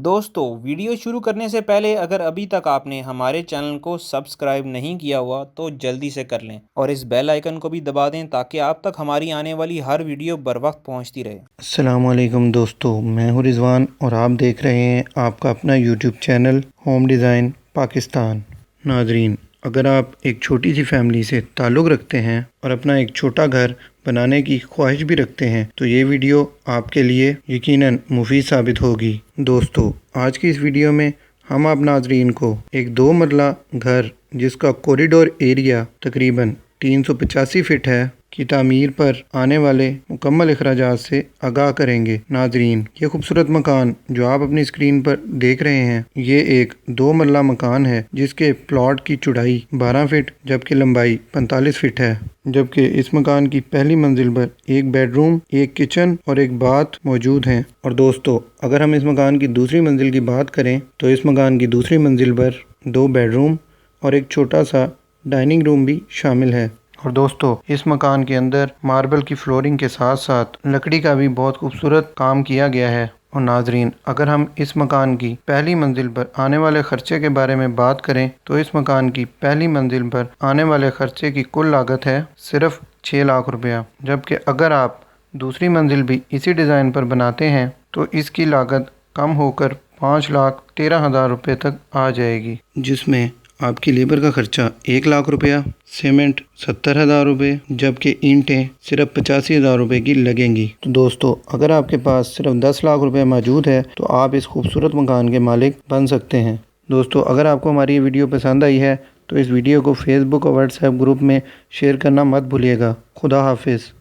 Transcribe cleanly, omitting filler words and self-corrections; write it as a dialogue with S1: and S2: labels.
S1: دوستو ویڈیو شروع کرنے سے پہلے اگر ابھی تک آپ نے ہمارے چینل کو سبسکرائب نہیں کیا ہوا تو جلدی سے کر لیں اور اس بیل آئیکن کو بھی دبا دیں تاکہ آپ تک ہماری آنے والی ہر ویڈیو بر وقت پہنچتی رہے۔
S2: السلام علیکم دوستو، میں ہوں رضوان اور آپ دیکھ رہے ہیں آپ کا اپنا YouTube channel home design Pakistan. ناظرین، اگر آپ ایک چھوٹی سی فیملی سے تعلق رکھتے ہیں اور اپنا ایک چھوٹا گھر بنانے کی خواہش بھی رکھتے ہیں تو یہ ویڈیو آپ کے لیے یقیناً مفید ثابت ہوگی۔ دوستو، آج کی اس ویڈیو میں ہم آپ ناظرین کو ایک 2 مرلہ گھر جس کا کوریڈور ایریا تقریباً 385 فٹ ہے کی تعمیر پر آنے والے مکمل اخراجات سے آگاہ کریں گے۔ ناظرین، یہ خوبصورت مکان جو آپ اپنی اسکرین پر دیکھ رہے ہیں یہ ایک 2 مرلہ مکان ہے جس کے پلاٹ کی چوڑائی 12 فٹ جبکہ لمبائی 45 فٹ ہے، جبکہ اس مکان کی پہلی منزل پر ایک بیڈ روم، ایک کچن اور ایک باتھ موجود ہیں۔ اور دوستو، اگر ہم اس مکان کی دوسری منزل کی بات کریں تو اس مکان کی دوسری منزل پر 2 بیڈ روم اور ایک چھوٹا سا ڈائننگ روم بھی شامل ہے۔ اور دوستو، اس مکان کے اندر ماربل کی فلورنگ کے ساتھ ساتھ لکڑی کا بھی بہت خوبصورت کام کیا گیا ہے۔ اور ناظرین، اگر ہم اس مکان کی پہلی منزل پر آنے والے خرچے کے بارے میں بات کریں تو اس مکان کی پہلی منزل پر آنے والے خرچے کی کل لاگت ہے صرف 6 لاکھ روپیہ، جبکہ اگر آپ دوسری منزل بھی اسی ڈیزائن پر بناتے ہیں تو اس کی لاگت کم ہو کر 5,13,000 روپے تک آ جائے گی، جس میں آپ کی لیبر کا خرچہ 1 لاکھ روپیہ، سیمنٹ 70,000 روپے، جبکہ اینٹیں صرف 85,000 روپے کی لگیں گی۔ تو دوستو، اگر آپ کے پاس صرف 10 لاکھ روپے موجود ہے تو آپ اس خوبصورت مکان کے مالک بن سکتے ہیں۔ دوستو، اگر آپ کو ہماری یہ ویڈیو پسند آئی ہے تو اس ویڈیو کو فیس بک اور واٹس ایپ گروپ میں شیئر کرنا مت بھولیے گا۔ خدا حافظ۔